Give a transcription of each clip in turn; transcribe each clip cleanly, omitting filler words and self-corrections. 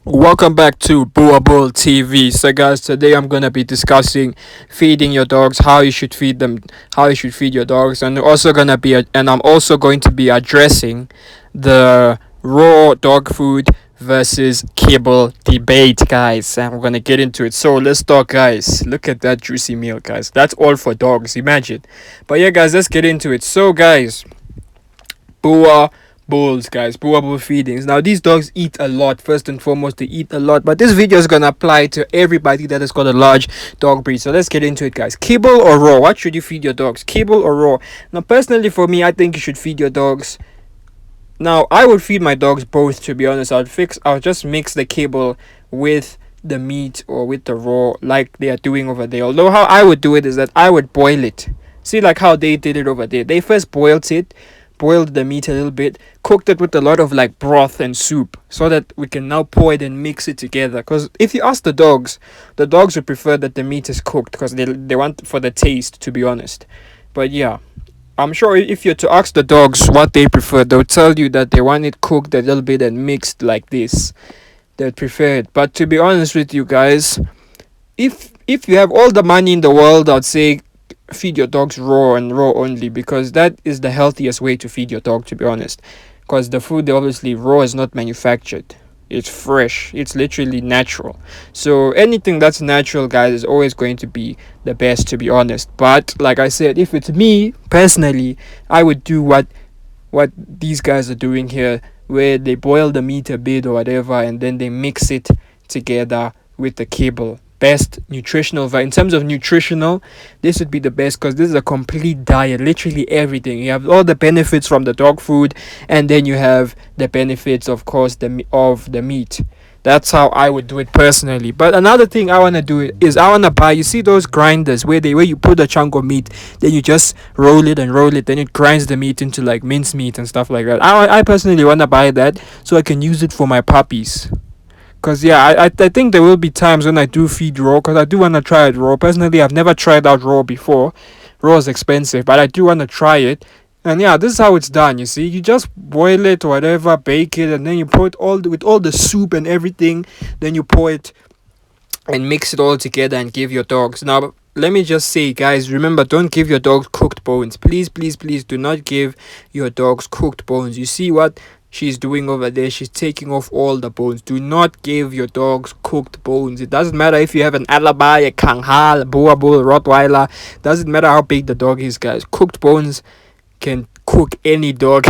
Welcome back to Boerboels TV. So guys, today I'm gonna be discussing feeding your dogs, how you should feed them, how you should feed your dogs, and I'm also going to be addressing the raw dog food versus kibble debate, guys. And we're gonna get into it. So let's start, guys. Look at that juicy meal, guys. That's all for dogs. Imagine. But yeah, guys, let's get into it. So guys, Boa Bulls, guys, Boerboel feedings. Now these dogs eat a lot. First and foremost, they eat a lot, but this video is gonna apply to everybody that has got a large dog breed. So let's get into it, guys. Kibble or raw? What should you feed your dogs, kibble or raw? Now personally, for me, I think you should feed your dogs. Now I would feed my dogs both, to be honest. I'll just mix the kibble with the meat or with the raw, like they are doing over there. Although how I would do it is that I would boil it. See, like how they did it over there. They first boiled the meat a little bit, cooked it with a lot of like broth and soup, so that we can now pour it and mix it together. Because if you ask the dogs would prefer that the meat is cooked, because they want for the taste, to be honest. But yeah, I'm sure if you're to ask the dogs what they prefer, they'll tell you that they want it cooked a little bit and mixed like this. They'd prefer it. But to be honest with you guys, if you have all the money in the world, I'd say feed your dogs raw and raw only, because that is the healthiest way to feed your dog, to be honest. Because the food, obviously raw, is not manufactured, it's fresh, it's literally natural. So anything that's natural, guys, is always going to be the best, to be honest. But like I said, if it's me personally, I would do what these guys are doing here, where they boil the meat a bit or whatever, and then they mix it together with the kibble. Best nutritional in terms of nutritional, this would be the best, because this is a complete diet, literally everything. You have all the benefits from the dog food, and then you have the benefits, of course, of the meat. That's how I would do it personally. But another thing I want to do is I want to buy, you see those grinders where you put a chunk of meat, then you just roll it, then it grinds the meat into like mincemeat and stuff like that. I personally want to buy that so I can use it for my puppies. Because yeah, I think there will be times when I do feed raw, because I do want to try it raw. Personally, I've never tried out raw before. Raw is expensive, but I do want to try it. And yeah, this is how it's done. You see, you just boil it or whatever, bake it, and then you pour it with all the soup and everything. Then you pour it and mix it all together and give your dogs. Now let me just say, guys, remember, don't give your dogs cooked bones. Please, please, please do not give your dogs cooked bones. You see what she's doing over there? She's taking off all the bones. Do not give your dogs cooked bones. It doesn't matter if you have an Alabai, a Kangal, a Boerboel, Rottweiler. Doesn't matter how big the dog is, guys. Cooked bones can cook any dog.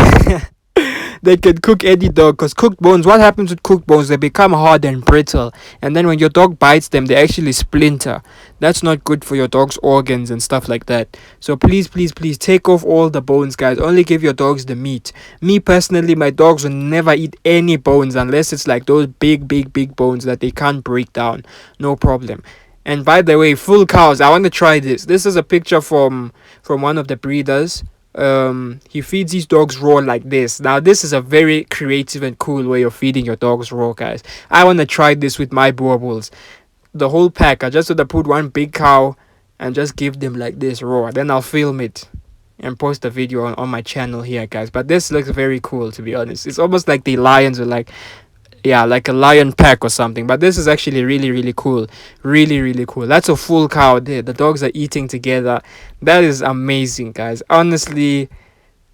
They can cook any dog, because cooked bones, what happens with cooked bones? They become hard and brittle, and then when your dog bites them, they actually splinter. That's not good for your dog's organs and stuff like that. So please, please, please take off all the bones, guys. Only give your dogs the meat. Me personally, my dogs will never eat any bones unless it's like those big, big, big bones that they can't break down. No problem. And by the way, full cows, I want to try this. This is a picture from one of the breeders. He feeds his dogs raw like this. Now this is a very creative and cool way of feeding your dogs raw, guys. I want to try this with my Boerboels. The whole pack, I just want to put one big cow and just give them like this raw. Then I'll film it and post the video on my channel here, guys. But this looks very cool, to be honest. It's almost like the lions are like, yeah, like a lion pack or something. But this is actually really, really cool. Really, really cool. That's a full cow there. The dogs are eating together. That is amazing, guys. Honestly,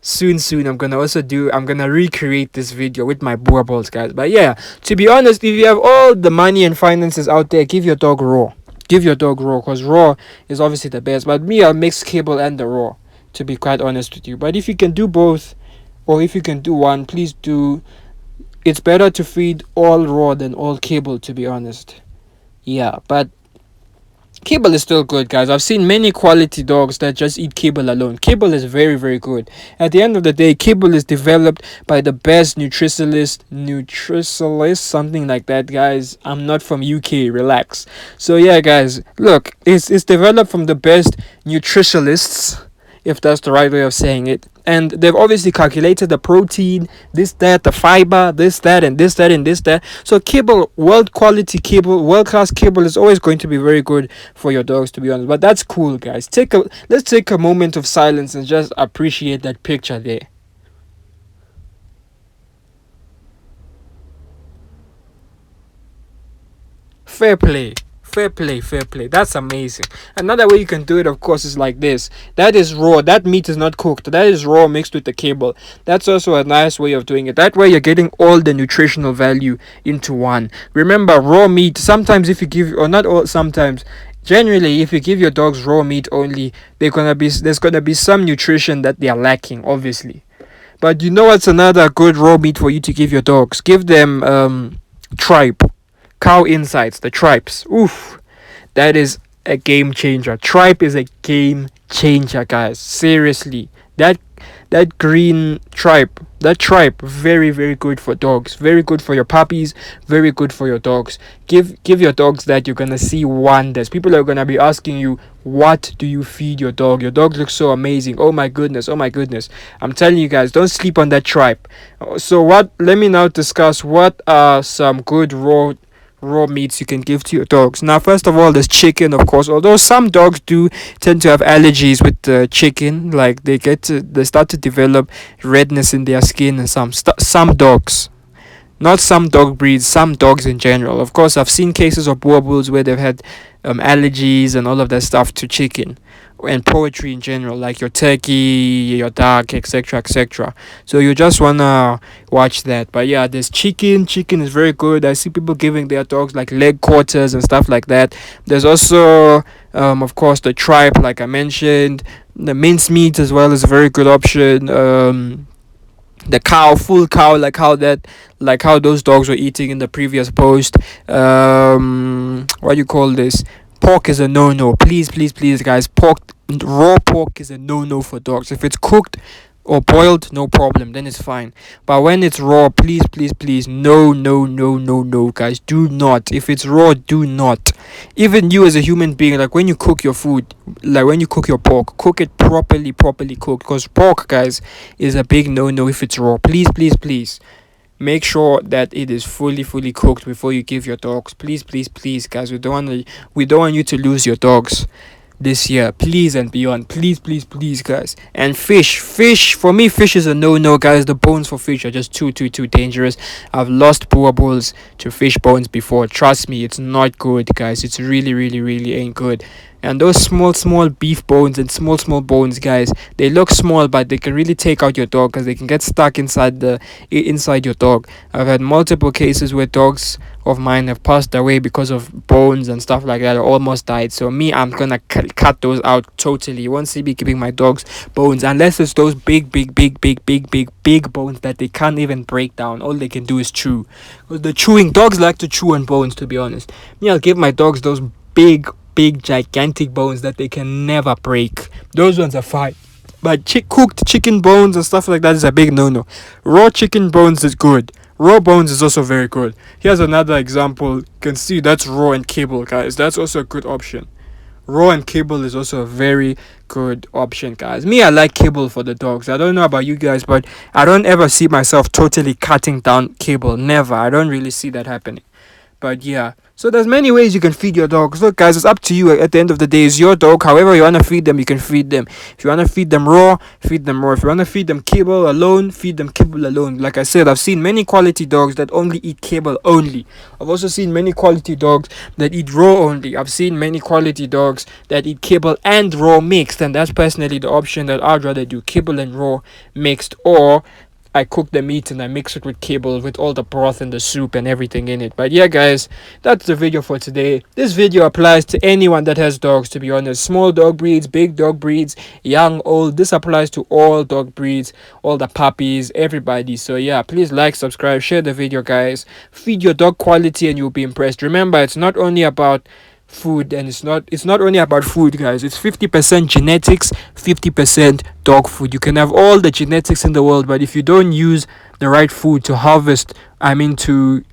soon I'm gonna recreate this video with my Boerboels, guys. But yeah, to be honest, if you have all the money and finances out there, give your dog raw. Give your dog raw, because raw is obviously the best. But me, I'll mix kibble and the raw, to be quite honest with you. But if you can do both, or if you can do one, please do. It's better to feed all raw than all kibble, to be honest. Yeah, but kibble is still good, guys. I've seen many quality dogs that just eat kibble alone. Kibble is very, very good. At the end of the day, kibble is developed by the best nutritionist, something like that, guys. I'm not from UK, relax. So yeah, guys, look, it's developed from the best nutritionists, if that's the right way of saying it. And they've obviously calculated the protein, this, that, the fiber, this, that, and this, that, and this, that. So kibble, world quality kibble, world class kibble is always going to be very good for your dogs, to be honest. But that's cool, guys. Let's take a moment of silence and just appreciate that picture there. Fair play. Fair play, fair play. That's amazing. Another way you can do it, of course, is like this. That is raw. That meat is not cooked. That is raw mixed with the kibble. That's also a nice way of doing it. That way, you're getting all the nutritional value into one. Remember, raw meat. Sometimes, if you give, or not all, sometimes. Generally, if you give your dogs raw meat only, there's gonna be some nutrition that they are lacking, obviously. But you know what's another good raw meat for you to give your dogs? Give them tripe, cow insides, the tripes. Oof, that is a game changer. Tripe is a game changer, guys. Seriously, that green tripe, that tripe, very very good for dogs. Very good for your puppies. Very good for your dogs. Give your dogs that. You're gonna see wonders. People are gonna be asking you, what do you feed your dog? Your dog looks so amazing. Oh my goodness. Oh my goodness. I'm telling you guys, don't sleep on that tripe. So what? Let me now discuss what are some good raw meats you can give to your dogs. Now, first of all, there's chicken, of course. Although some dogs do tend to have allergies with the chicken, like they start to develop redness in their skin, and some dogs. Not some dog breeds, some dogs in general. Of course, I've seen cases of Boerboels where they've had allergies and all of that stuff to chicken and poultry in general, like your turkey, your duck, etc., etc. So you just wanna watch that. But yeah, there's chicken. Chicken is very good. I see people giving their dogs like leg quarters and stuff like that. There's also, of course, the tripe, like I mentioned. The mincemeat as well is a very good option. The cow, full cow, like how those dogs were eating in the previous post. What do you call this? Pork is a no-no. Please, please, please, guys. Raw pork is a no-no for dogs. If it's cooked or boiled, no problem, then it's fine. But when it's raw, please, please, please, no, no, no, no, no, guys, do not. If it's raw, do not. Even you as a human being, like when you cook your food, like when you cook your pork, cook it properly cooked, because pork, guys, is a big no-no if it's raw. Please, please, please, make sure that it is fully cooked before you give your dogs. Please, please, please, guys, we don't want you to lose your dogs this year, please and beyond. Please, please, please, guys. And fish, for me, fish is a no, guys. The bones for fish are just too dangerous. I've lost Boerboels to fish bones before. Trust me, it's not good, guys. It's really ain't good. And those small beef bones and small bones, guys, they look small, but they can really take out your dog, because they can get stuck inside your dog. I've had multiple cases where dogs of mine have passed away because of bones and stuff like that, or almost died. So me, I'm gonna cut those out totally. You won't see me giving my dogs bones unless it's those big bones that they can't even break down. All they can do is chew. Because the chewing, dogs like to chew on bones, to be honest. Me, I'll give my dogs those big gigantic bones that they can never break. Those ones are fine. But cooked chicken bones and stuff like that is a big no-no. Raw chicken bones is good. Raw bones is also very good. Here's another example. You can see that's raw and kibble, guys. That's also a good option. Raw and kibble is also a very good option, guys. Me, I like kibble for the dogs. I don't know about you guys, but I don't ever see myself totally cutting down kibble. Never. I don't really see that happening. But yeah, so there's many ways you can feed your dogs. Look, guys, it's up to you. At the end of the day, it's your dog. However you want to feed them, you can feed them. If you want to feed them raw, feed them raw. If you want to feed them kibble alone, feed them kibble alone. Like I said, I've seen many quality dogs that only eat kibble only. I've also seen many quality dogs that eat raw only. I've seen many quality dogs that eat kibble and raw mixed, and that's personally the option that I'd rather do, kibble and raw mixed, or I cook the meat and I mix it with kibble, with all the broth and the soup and everything in it. But yeah, guys, that's the video for today. This video applies to anyone that has dogs, to be honest. Small dog breeds, big dog breeds, young, old. This applies to all dog breeds, all the puppies, everybody. So yeah, please like, subscribe, share the video, guys. Feed your dog quality and you'll be impressed. Remember, it's not only about food, and it's not only about food, guys. It's 50% genetics, 50% dog food. You can have all the genetics in the world, but if you don't use the right food to harvest, to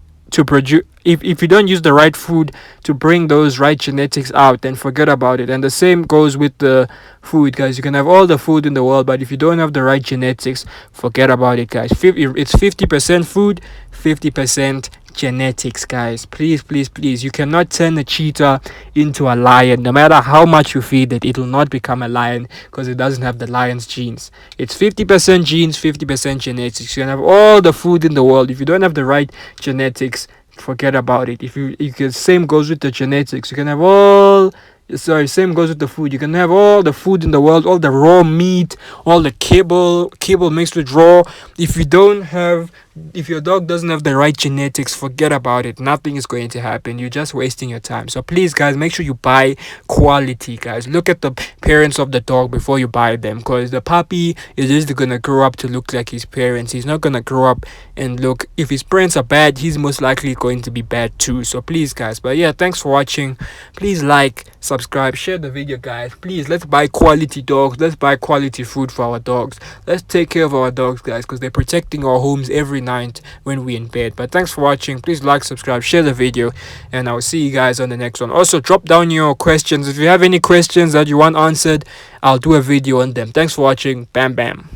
produce, if you don't use the right food to bring those right genetics out, then forget about it. And the same goes with the food, guys. You can have all the food in the world, but if you don't have the right genetics, forget about it, guys. It's 50% food, 50% genetics, guys. Please, please, please, you cannot turn a cheetah into a lion. No matter how much you feed it, it will not become a lion, because it doesn't have the lion's genes. It's 50% genes, 50% genetics. You can have all the food in the world. If you don't have the right genetics, forget about it. If you can, same goes with the genetics. You can have all, sorry, same goes with the food. You can have all the food in the world, all the raw meat, all the kibble mixed with raw. If you don't have, if your dog doesn't have the right genetics, forget about it. Nothing is going to happen. You're just wasting your time. So please, guys, make sure you buy quality, guys. Look at the parents of the dog before you buy them, because the puppy is just gonna grow up to look like his parents. He's not gonna grow up and look, if his parents are bad, he's most likely going to be bad too. So please, guys, but yeah, thanks for watching. Please like, subscribe, share the video, guys. Please, let's buy quality dogs. Let's buy quality food for our dogs. Let's take care of our dogs, guys, because they're protecting our homes every night when we're in bed. But thanks for watching. Please like, subscribe, share the video, and I'll see you guys on the next one. Also, drop down your questions. If you have any questions that you want answered, I'll do a video on them. Thanks for watching. Bam bam.